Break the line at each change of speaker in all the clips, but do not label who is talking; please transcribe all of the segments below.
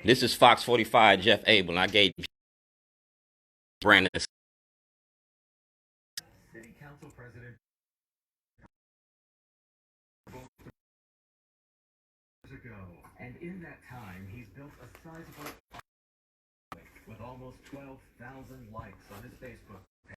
This is Fox 45, Jeff Abel, and I gave Brandon.
City Council President years ago, and in that time, he's built a sizable with almost 12,000 likes on his Facebook page.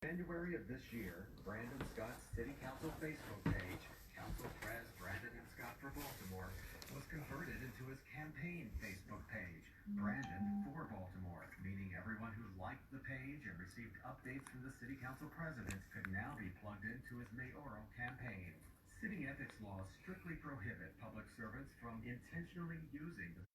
January of this year, Brandon Scott's City Council Facebook page, Council Pres Brandon and Scott for Baltimore, was converted into his campaign Facebook page, Brandon for Baltimore, meaning everyone who liked the page and received updates from the City Council President could now be plugged into his mayoral campaign. City ethics laws strictly prohibit public servants from intentionally using the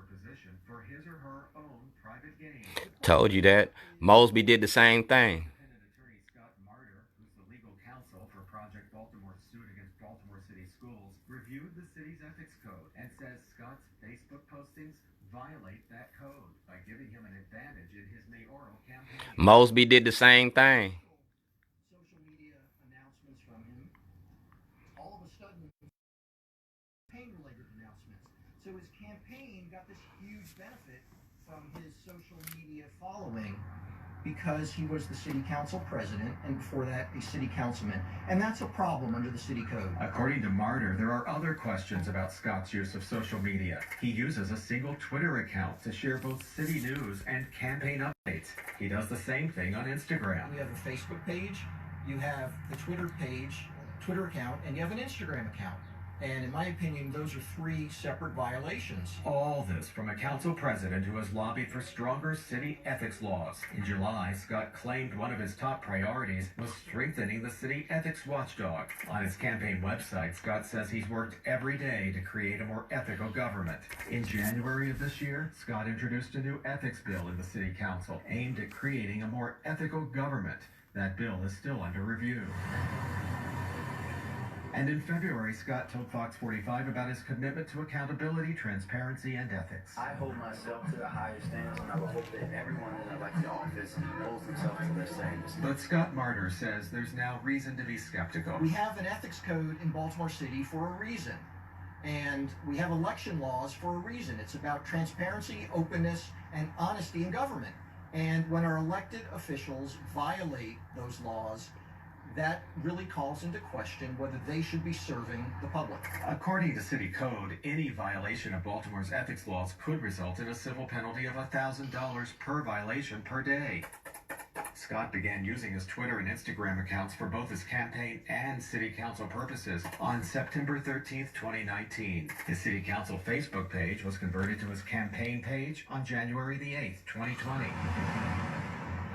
position for his or her own private gain.
Told you that. Mosby did the same thing.
Independent attorney Scott Martyr, who's the legal counsel for Project Baltimore's suit against Baltimore City Schools, reviewed the city's ethics code and says Scott's Facebook postings violate that code by giving him an advantage in his mayoral campaign.
Mosby did the same thing.
Social media announcements from him. All of a sudden, campaign-related announcements. So his campaign got this huge benefit from his social media following because he was the city council president and before that a city councilman. And that's a problem under the city code.
According to Martyr, there are other questions about Scott's use of social media. He uses a single Twitter account to share both city news and campaign updates. He does the same thing on Instagram.
You have a Facebook page, you have the Twitter page, Twitter account, and you have an Instagram account. And in my opinion, those are three separate violations.
All this from a council president who has lobbied for stronger city ethics laws. In July, Scott claimed one of his top priorities was strengthening the city ethics watchdog. On his campaign website, Scott says he's worked every day to create a more ethical government. In January of this year, Scott introduced a new ethics bill in the city council aimed at creating a more ethical government. That bill is still under review. And in February, Scott told Fox 45 about his commitment to accountability, transparency, and ethics.
I hold myself to a higher standard, and I would hope that everyone in elected office holds themselves to their standards.
But Scott Martyr says there's now reason to be skeptical.
We have an ethics code in Baltimore City for a reason. And we have election laws for a reason. It's about transparency, openness, and honesty in government. And when our elected officials violate those laws, that really calls into question whether they should be serving the public.
According to city code, any violation of Baltimore's ethics laws could result in a civil penalty of $1,000 per violation per day. Scott began using his Twitter and Instagram accounts for both his campaign and city council purposes on September 13th, 2019. His city council Facebook page was converted to his campaign page on January the 8th, 2020.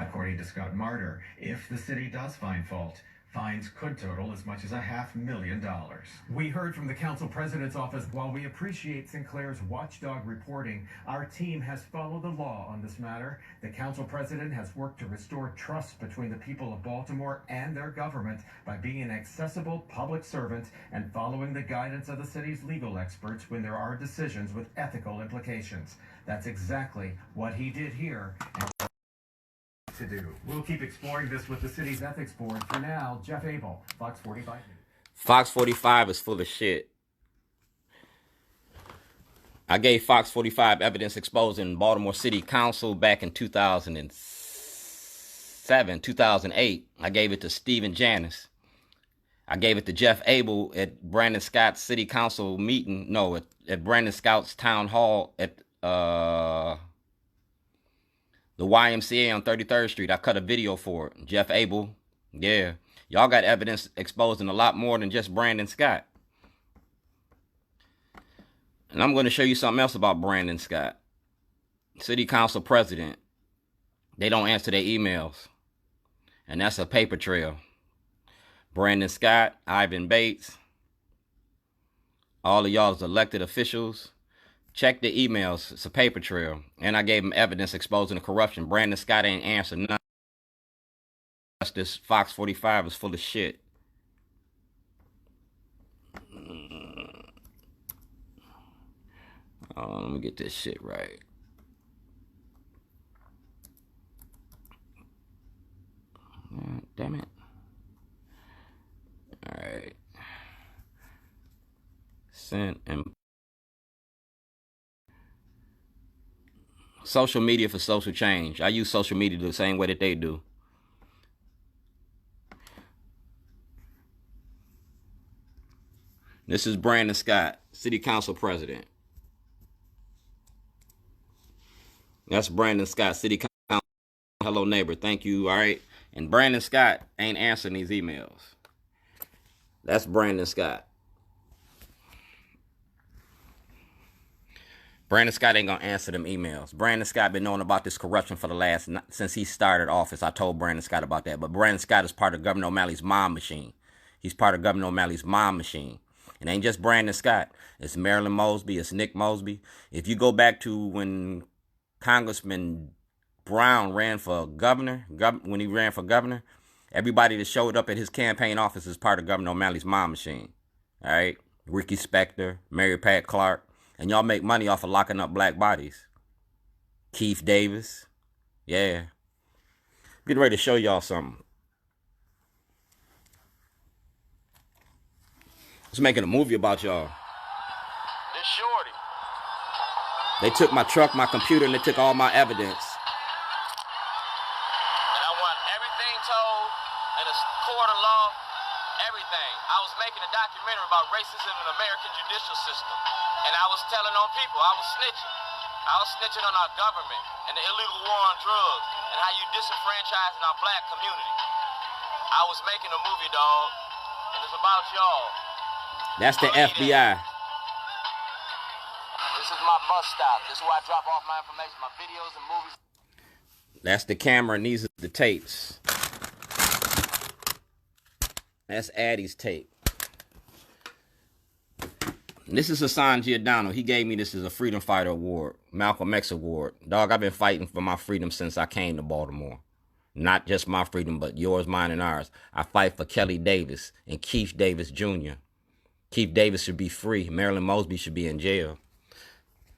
According to Scott Martyr, if the city does find fault, fines could total as much as $500,000. We heard from the council president's office. While we appreciate Sinclair's watchdog reporting, our team has followed the law on this matter. The council president has worked to restore trust between the people of Baltimore and their government by being an accessible public servant and following the guidance of the city's legal experts when there are decisions with ethical implications. That's exactly what he did here. To do. We'll keep exploring this with the city's ethics board. For now, Jeff Abel, Fox 45 News.
Fox 45 is full of shit. I gave Fox 45 evidence exposing Baltimore City Council back in 2007, 2008. I gave it to Stephen Janis. I gave it to Jeff Abel at Brandon Scott's City Council meeting. No, at Brandon Scott's Town Hall at the YMCA on 33rd Street. I cut a video for it. Jeff Abel. Yeah. Y'all got evidence exposing a lot more than just Brandon Scott. And I'm going to show you something else about Brandon Scott. City Council President. They don't answer their emails. And that's a paper trail. Brandon Scott, Ivan Bates, all of y'all's elected officials. Check the emails. It's a paper trail. And I gave him evidence exposing the corruption. Brandon Scott ain't answered none. This Fox 45 is full of shit. Oh, let me get this shit right. Damn it. All right. Sent and Social media for social change. I use social media the same way that they do. This is Brandon Scott, City Council President. That's Brandon Scott, City Council. Hello, neighbor. Thank you. All right. And Brandon Scott ain't answering these emails. That's Brandon Scott. Brandon Scott ain't gonna answer them emails. Brandon Scott been knowing about this corruption for the last, since he started office. I told Brandon Scott about that. But Brandon Scott is part of Governor O'Malley's M.O.M machine. He's part of Governor O'Malley's M.O.M machine. It ain't just Brandon Scott. It's Marilyn Mosby. It's Nick Mosby. If you go back to when Congressman Brown ran for governor, when he ran for governor, everybody that showed up at his campaign office is part of Governor O'Malley's M.O.M machine. All right? Ricky Spector, Mary Pat Clark. And y'all make money off of locking up black bodies. Keith Davis. Yeah. Getting ready to show y'all something. I was making a movie about y'all.
This shorty.
They took my truck, my computer, and they took all my evidence.
And I want everything told in a court of law, everything. I was making a documentary about racism in the American judicial system. And I was telling on people, I was snitching. I was snitching on our government and the illegal war on drugs and how you disenfranchising our black community. I was making a movie, dog, and it's about y'all.
That's the FBI.
This is my bus stop. This is where I drop off my information, my videos and movies.
That's the camera, and these are the tapes. That's Addie's tape. This is Hassan Giordano. He gave me this as a Freedom Fighter Award, Malcolm X Award. Dog, I've been fighting for my freedom since I came to Baltimore. Not just my freedom, but yours, mine, and ours. I fight for Kelly Davis and Keith Davis Jr. Keith Davis should be free. Marilyn Mosby should be in jail.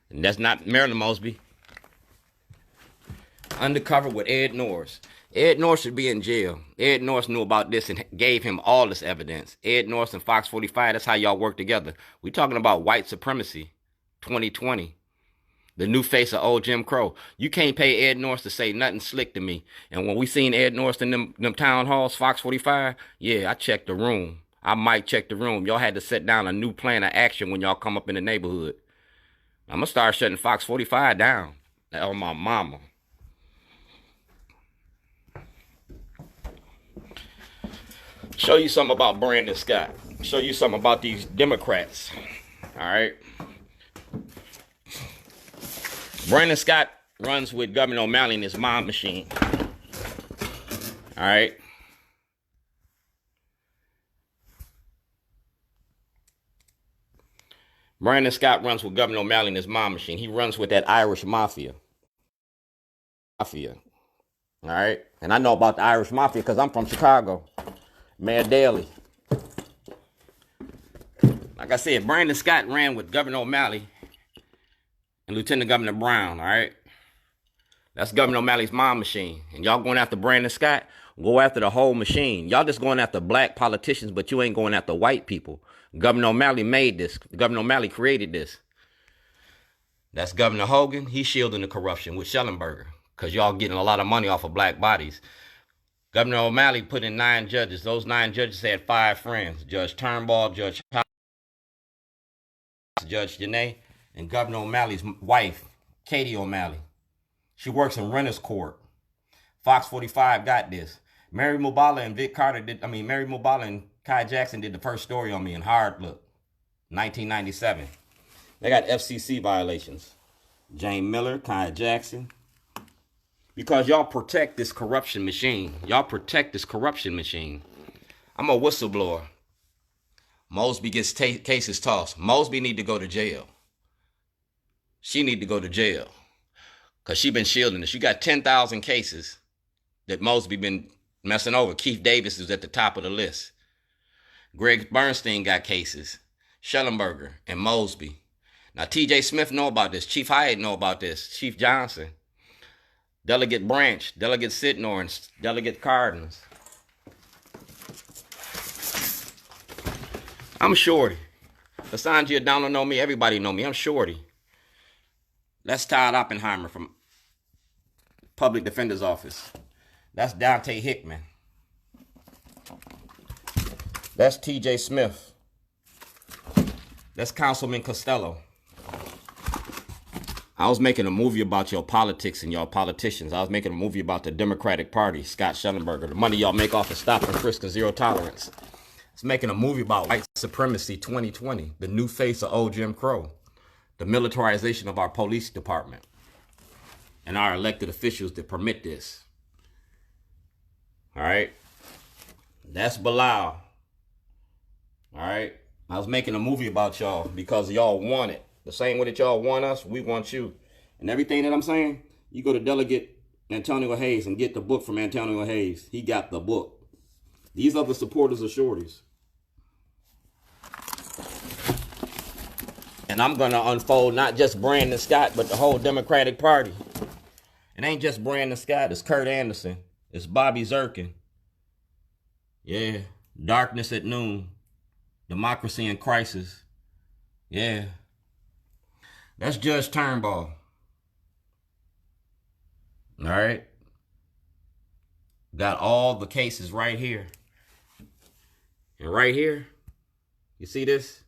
And that's not Marilyn Mosby. Undercover with Ed Norris. Ed Norris should be in jail. Ed Norris knew about this and gave him all this evidence. Ed Norris and Fox 45, that's how y'all work together. We talking about white supremacy, 2020. The new face of old Jim Crow. You can't pay Ed Norris to say nothing slick to me. And when we seen Ed Norris in them town halls, Fox 45, yeah, I checked the room. I might check the room. Y'all had to set down a new plan of action when y'all come up in the neighborhood. I'm going to start shutting Fox 45 down. On my mama. Show you something about Brandon Scott. Show you something about these Democrats. All right. Brandon Scott runs with Governor O'Malley in his M.O.M machine. All right. Brandon Scott runs with Governor O'Malley in his M.O.M machine. He runs with that Irish mafia. All right. And I know about the Irish mafia because I'm from Chicago. Mayor Daley. Like I said, Brandon Scott ran with Governor O'Malley and Lieutenant Governor Brown, all right? That's Governor O'Malley's M.O.M machine. And y'all going after Brandon Scott, go after the whole machine. Y'all just going after black politicians, but you ain't going after white people. Governor O'Malley made this. Governor O'Malley created this. That's Governor Hogan. He's shielding the corruption with Shellenberger because y'all getting a lot of money off of black bodies. Governor O'Malley put in 9 judges. Those 9 judges had 5 friends. Judge Turnbull, Judge Janae, and Governor O'Malley's wife, Katie O'Malley. She works in Renter's Court. Fox 45 got this. Mary Mubala and Mary Mubala and Kai Jackson did the first story on me in Hard Look, 1997. They got FCC violations. Jane Miller, Kai Jackson. Because y'all protect this corruption machine. Y'all protect this corruption machine. I'm a whistleblower. Mosby gets cases tossed. Mosby need to go to jail. She need to go to jail. Because she been shielding this. You got 10,000 cases that Mosby been messing over. Keith Davis is at the top of the list. Greg Bernstein got cases. Shellenberger and Mosby. Now T.J. Smith know about this. Chief Hyatt know about this. Chief Johnson. Delegate Branch, Delegate Sitnor, and Delegate Cardens. I'm Shorty. Hassan Giordano know me. Everybody know me. I'm Shorty. That's Todd Oppenheimer from Public Defender's Office. That's Dante Hickman. That's T.J. Smith. That's Councilman Costello. I was making a movie about your politics and y'all politicians. I was making a movie about the Democratic Party, Scott Shellenberger, the money y'all make off of stop and frisk and zero tolerance. I was making a movie about white supremacy 2020, the new face of old Jim Crow, the militarization of our police department, and our elected officials that permit this. All right? That's Bilal. All right? I was making a movie about y'all because y'all want it. The same way that y'all want us, we want you. And everything that I'm saying, you go to Delegate Antonio Hayes and get the book from Antonio Hayes. He got the book. These are the supporters of Shorties. And I'm going to unfold not just Brandon Scott, but the whole Democratic Party. It ain't just Brandon Scott. It's Kurt Anderson. It's Bobby Zirkin. Yeah. Darkness at Noon. Democracy in Crisis. Yeah. That's Judge Turnbull. All right. Got all the cases right here. And right here, you see this?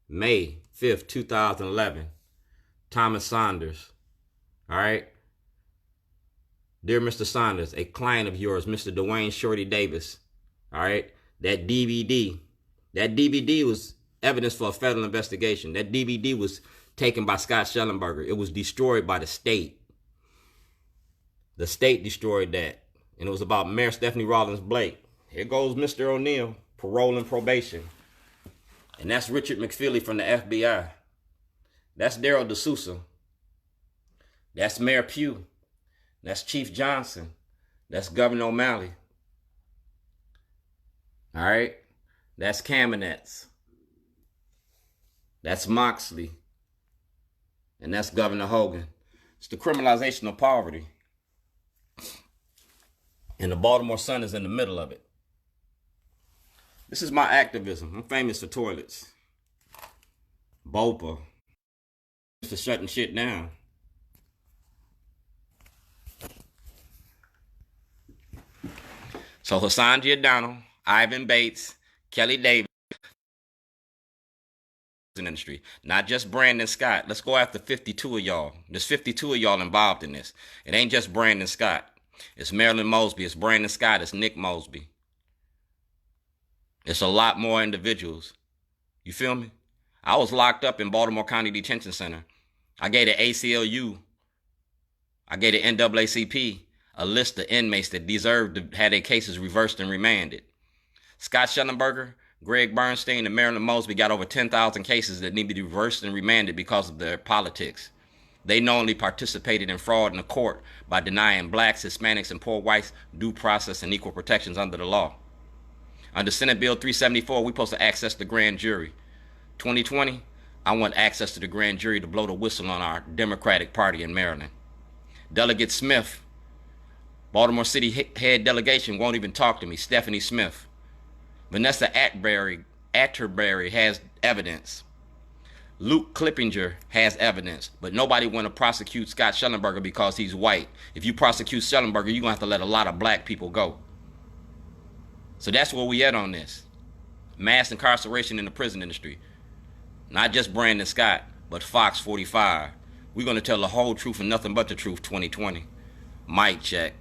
May 5th, 2011. Thomas Saunders. All right. Dear Mr. Saunders, a client of yours, Mr. Dwayne Shorty Davis. All right. That DVD was evidence for a federal investigation. That DVD was taken by Scott Shellenberger. It was destroyed by the state. The state destroyed that. And it was about Mayor Stephanie Rawlins Blake. Here goes Mr. O'Neill, parole and probation. And that's Richard McFeely from the FBI. That's Daryl D'Souza. That's Mayor Pugh. That's Chief Johnson. That's Governor O'Malley. All right? That's Kamenetz. That's Moxley. And that's Governor Hogan. It's the criminalization of poverty. And the Baltimore Sun is in the middle of it. This is my activism. I'm famous for toilets. BOPA. For shutting shit down. So Hassan Giordano, Ivan Bates, Kelly Davis, industry, not just Brandon Scott. Let's go after 52 of y'all. There's 52 of y'all involved in this. It ain't just Brandon Scott. It's Marilyn Mosby. It's Brandon Scott. It's Nick Mosby. It's a lot more individuals. You feel me? I was locked up in Baltimore County Detention Center. I gave the ACLU, I gave the NAACP a list of inmates that deserved to have their cases reversed and remanded. Scott Shellenberger, Greg Bernstein, and Marilyn Mosby got over 10,000 cases that need to be reversed and remanded because of their politics. They knowingly participated in fraud in the court by denying blacks, Hispanics, and poor whites due process and equal protections under the law. Under Senate Bill 374, we're supposed to access the grand jury. 2020, I want access to the grand jury to blow the whistle on our Democratic Party in Maryland. Delegate Smith, Baltimore City head delegation, won't even talk to me. Stephanie Smith. Vanessa Atterbury has evidence. Luke Clippinger has evidence, but nobody want to prosecute Scott Shellenberger because he's white. If you prosecute Shellenberger, you're going to have to let a lot of black people go. So that's where we at on this. Mass incarceration in the prison industry. Not just Brandon Scott, but Fox 45. We're going to tell the whole truth and nothing but the truth 2020. Mic check.